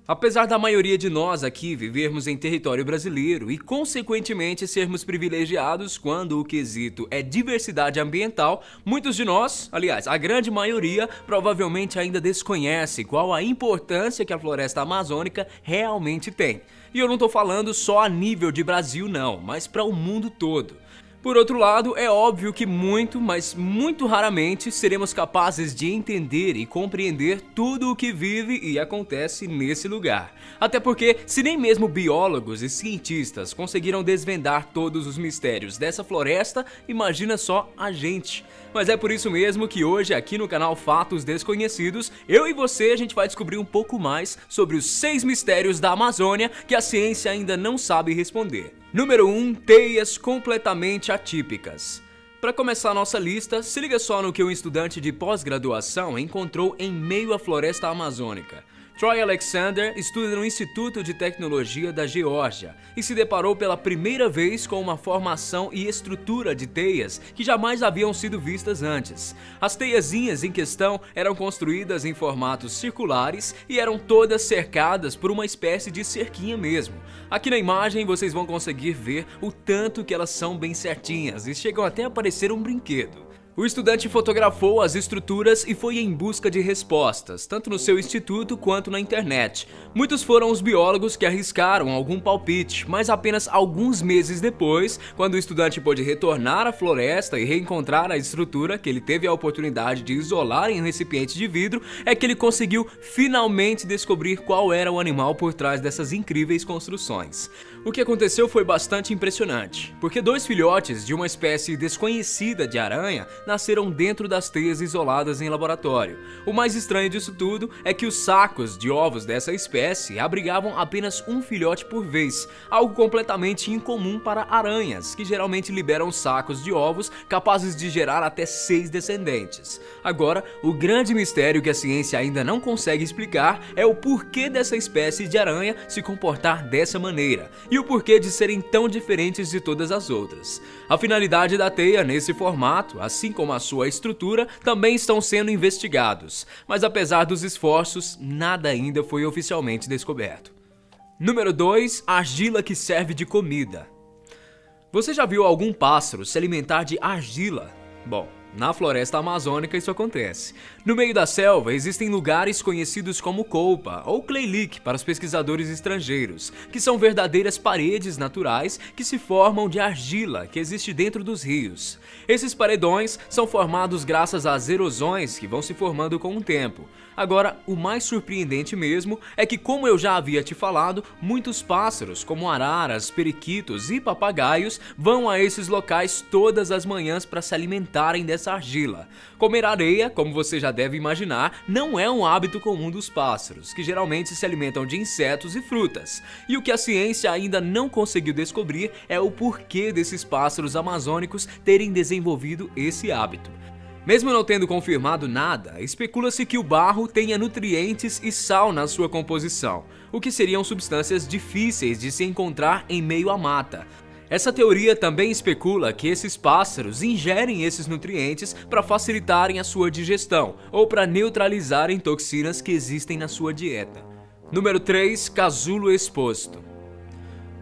Apesar da maioria de nós aqui vivermos em território brasileiro e, consequentemente, sermos privilegiados quando o quesito é diversidade ambiental, muitos de nós, aliás, a grande maioria, provavelmente ainda desconhece qual a importância que a floresta amazônica realmente tem. E eu não tô falando só a nível de Brasil não, mas para o mundo todo. Por outro lado, é óbvio que muito, mas muito raramente seremos capazes de entender e compreender tudo o que vive e acontece nesse lugar. Até porque, se nem mesmo biólogos e cientistas conseguiram desvendar todos os mistérios dessa floresta, imagina só a gente. Mas é por isso mesmo que hoje, aqui no canal Fatos Desconhecidos, eu e você a gente vai descobrir um pouco mais sobre os 6 mistérios da Amazônia que a ciência ainda não sabe responder. Número 1. Teias completamente atípicas. Para começar a nossa lista, se liga só no que um estudante de pós-graduação encontrou em meio à floresta amazônica. Troy Alexander estuda no Instituto de Tecnologia da Geórgia e se deparou pela primeira vez com uma formação e estrutura de teias que jamais haviam sido vistas antes. As teiazinhas em questão eram construídas em formatos circulares e eram todas cercadas por uma espécie de cerquinha mesmo. Aqui na imagem vocês vão conseguir ver o tanto que elas são bem certinhas e chegam até a parecer um brinquedo. O estudante fotografou as estruturas e foi em busca de respostas, tanto no seu instituto quanto na internet. Muitos foram os biólogos que arriscaram algum palpite, mas apenas alguns meses depois, quando o estudante pôde retornar à floresta e reencontrar a estrutura que ele teve a oportunidade de isolar em um recipiente de vidro, é que ele conseguiu finalmente descobrir qual era o animal por trás dessas incríveis construções. O que aconteceu foi bastante impressionante, porque 2 filhotes de uma espécie desconhecida de aranha nasceram dentro das teias isoladas em laboratório. O mais estranho disso tudo é que os sacos de ovos dessa espécie abrigavam apenas um filhote por vez, algo completamente incomum para aranhas, que geralmente liberam sacos de ovos capazes de gerar até 6 descendentes. Agora, o grande mistério que a ciência ainda não consegue explicar é o porquê dessa espécie de aranha se comportar dessa maneira e o porquê de serem tão diferentes de todas as outras. A finalidade da teia nesse formato, assim como a sua estrutura, também estão sendo investigados, mas apesar dos esforços, nada ainda foi oficialmente descoberto. Número 2. Argila que serve de comida. Você já viu algum pássaro se alimentar de argila? Bom, na floresta amazônica isso acontece. No meio da selva existem lugares conhecidos como colpa ou clay lake para os pesquisadores estrangeiros, que são verdadeiras paredes naturais que se formam de argila que existe dentro dos rios. Esses paredões são formados graças às erosões que vão se formando com o tempo. Agora, o mais surpreendente mesmo é que, como eu já havia te falado, muitos pássaros, como araras, periquitos e papagaios, vão a esses locais todas as manhãs para se alimentarem dessa argila. Comer areia, como você já deve imaginar, não é um hábito comum dos pássaros, que geralmente se alimentam de insetos e frutas. E o que a ciência ainda não conseguiu descobrir é o porquê desses pássaros amazônicos terem desenvolvido esse hábito. Mesmo não tendo confirmado nada, especula-se que o barro tenha nutrientes e sal na sua composição, o que seriam substâncias difíceis de se encontrar em meio à mata. Essa teoria também especula que esses pássaros ingerem esses nutrientes para facilitarem a sua digestão ou para neutralizarem toxinas que existem na sua dieta. Número 3. Casulo exposto.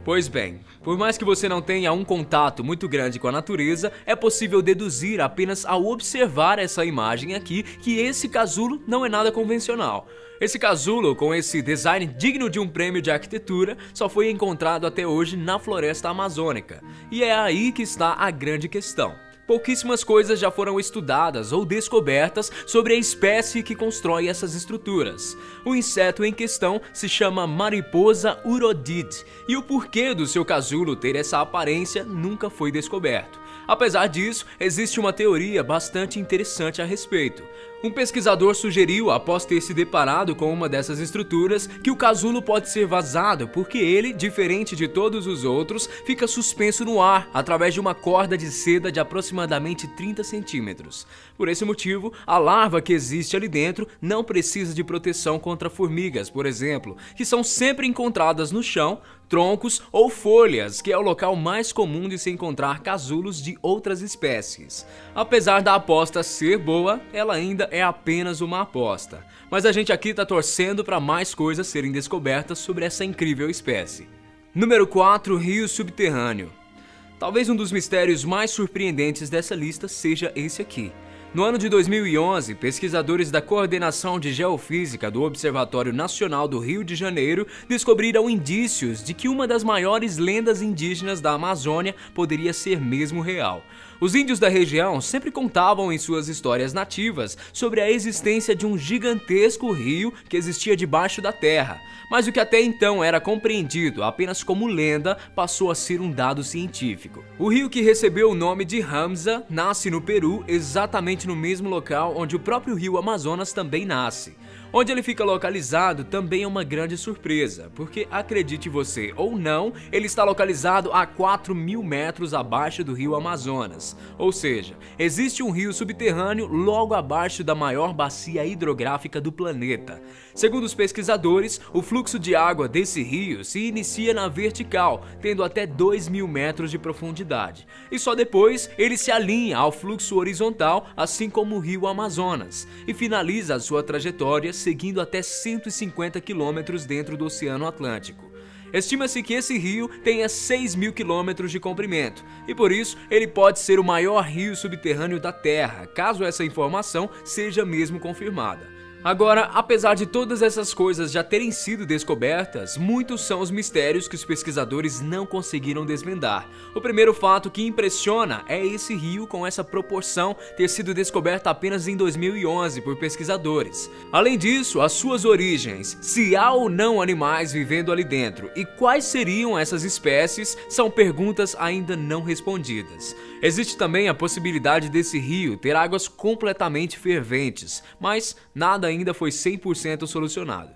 Pois bem, por mais que você não tenha um contato muito grande com a natureza, é possível deduzir apenas ao observar essa imagem aqui que esse casulo não é nada convencional. Esse casulo, com esse design digno de um prêmio de arquitetura, só foi encontrado até hoje na floresta amazônica. E é aí que está a grande questão. Pouquíssimas coisas já foram estudadas ou descobertas sobre a espécie que constrói essas estruturas. O inseto em questão se chama mariposa urodide, e o porquê do seu casulo ter essa aparência nunca foi descoberto. Apesar disso, existe uma teoria bastante interessante a respeito. Um pesquisador sugeriu, após ter se deparado com uma dessas estruturas, que o casulo pode ser vazado porque ele, diferente de todos os outros, fica suspenso no ar através de uma corda de seda de aproximadamente 30 centímetros. Por esse motivo, a larva que existe ali dentro não precisa de proteção contra formigas, por exemplo, que são sempre encontradas no chão, troncos ou folhas, que é o local mais comum de se encontrar casulos de outras espécies. Apesar da aposta ser boa, ela ainda é apenas uma aposta. Mas a gente aqui tá torcendo para mais coisas serem descobertas sobre essa incrível espécie. Número 4, rio subterrâneo. Talvez um dos mistérios mais surpreendentes dessa lista seja esse aqui. No ano de 2011, pesquisadores da Coordenação de Geofísica do Observatório Nacional do Rio de Janeiro descobriram indícios de que uma das maiores lendas indígenas da Amazônia poderia ser mesmo real. Os índios da região sempre contavam em suas histórias nativas sobre a existência de um gigantesco rio que existia debaixo da terra, mas o que até então era compreendido apenas como lenda passou a ser um dado científico. O rio que recebeu o nome de Ramsar nasce no Peru, exatamente no mesmo local onde o próprio rio Amazonas também nasce. Onde ele fica localizado também é uma grande surpresa, porque acredite você ou não, ele está localizado a 4.000 metros abaixo do rio Amazonas. Ou seja, existe um rio subterrâneo logo abaixo da maior bacia hidrográfica do planeta. Segundo os pesquisadores, o fluxo de água desse rio se inicia na vertical, tendo até 2.000 metros de profundidade. E só depois ele se alinha ao fluxo horizontal, assim como o rio Amazonas, e finaliza a sua trajetória seguindo até 150 quilômetros dentro do Oceano Atlântico. Estima-se que esse rio tenha 6.000 quilômetros de comprimento, e por isso ele pode ser o maior rio subterrâneo da Terra, caso essa informação seja mesmo confirmada. Agora, apesar de todas essas coisas já terem sido descobertas, muitos são os mistérios que os pesquisadores não conseguiram desvendar. O primeiro fato que impressiona é esse rio com essa proporção ter sido descoberta apenas em 2011 por pesquisadores. Além disso, as suas origens, se há ou não animais vivendo ali dentro e quais seriam essas espécies, são perguntas ainda não respondidas. Existe também a possibilidade desse rio ter águas completamente ferventes, mas nada ainda foi 100% solucionado.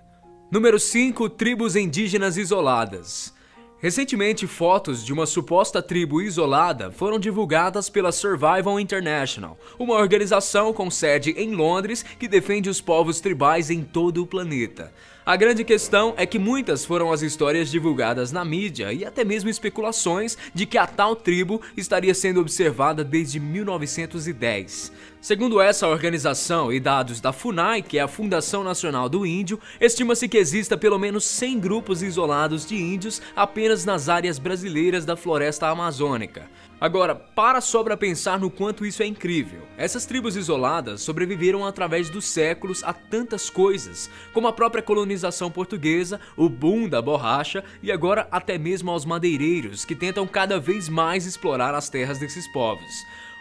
Número 5, tribos indígenas isoladas. Recentemente, fotos de uma suposta tribo isolada foram divulgadas pela Survival International, uma organização com sede em Londres que defende os povos tribais em todo o planeta. A grande questão é que muitas foram as histórias divulgadas na mídia e até mesmo especulações de que a tal tribo estaria sendo observada desde 1910. Segundo essa organização e dados da FUNAI, que é a Fundação Nacional do Índio, estima-se que exista pelo menos 100 grupos isolados de índios apenas nas áreas brasileiras da floresta amazônica. Agora, para só pra pensar no quanto isso é incrível. Essas tribos isoladas sobreviveram através dos séculos a tantas coisas, como a própria colonização portuguesa, o boom da borracha e agora até mesmo aos madeireiros que tentam cada vez mais explorar as terras desses povos.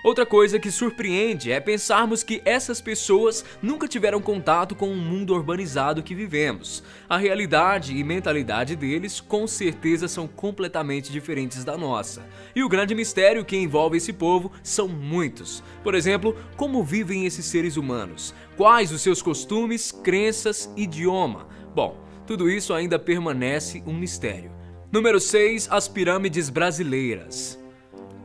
Outra coisa que surpreende é pensarmos que essas pessoas nunca tiveram contato com o mundo urbanizado que vivemos. A realidade e mentalidade deles com certeza são completamente diferentes da nossa. E o grande mistério que envolve esse povo são muitos. Por exemplo, como vivem esses seres humanos? Quais os seus costumes, crenças, idioma? Bom, tudo isso ainda permanece um mistério. Número 6, as pirâmides brasileiras.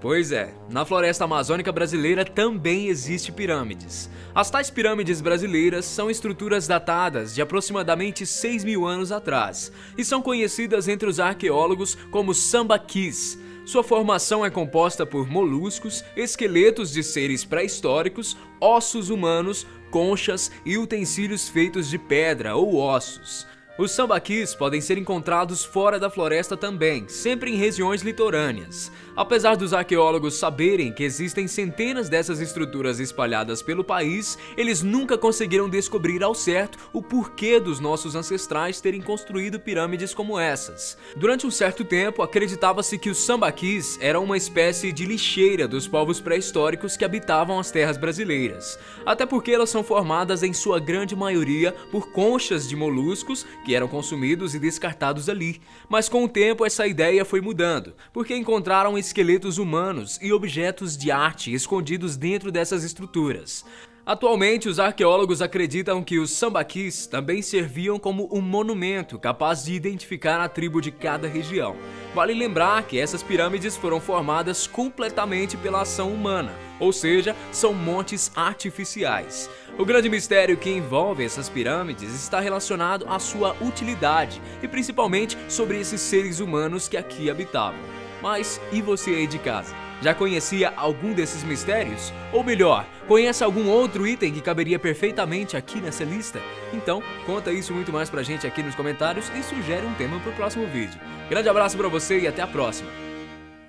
Pois é, na floresta amazônica brasileira também existe pirâmides. As tais pirâmides brasileiras são estruturas datadas de aproximadamente 6.000 anos atrás e são conhecidas entre os arqueólogos como sambaquis. Sua formação é composta por moluscos, esqueletos de seres pré-históricos, ossos humanos, conchas e utensílios feitos de pedra ou ossos. Os sambaquis podem ser encontrados fora da floresta também, sempre em regiões litorâneas. Apesar dos arqueólogos saberem que existem centenas dessas estruturas espalhadas pelo país, eles nunca conseguiram descobrir ao certo o porquê dos nossos ancestrais terem construído pirâmides como essas. Durante um certo tempo, acreditava-se que os sambaquis eram uma espécie de lixeira dos povos pré-históricos que habitavam as terras brasileiras. Até porque elas são formadas em sua grande maioria por conchas de moluscos que eram consumidos e descartados ali. Mas com o tempo essa ideia foi mudando, porque encontraram esqueletos humanos e objetos de arte escondidos dentro dessas estruturas. Atualmente, os arqueólogos acreditam que os sambaquis também serviam como um monumento capaz de identificar a tribo de cada região. Vale lembrar que essas pirâmides foram formadas completamente pela ação humana, ou seja, são montes artificiais. O grande mistério que envolve essas pirâmides está relacionado à sua utilidade e principalmente sobre esses seres humanos que aqui habitavam. Mas e você aí de casa? Já conhecia algum desses mistérios? Ou melhor, conhece algum outro item que caberia perfeitamente aqui nessa lista? Então, conta isso e muito mais pra gente aqui nos comentários e sugere um tema pro próximo vídeo. Grande abraço pra você e até a próxima.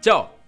Tchau!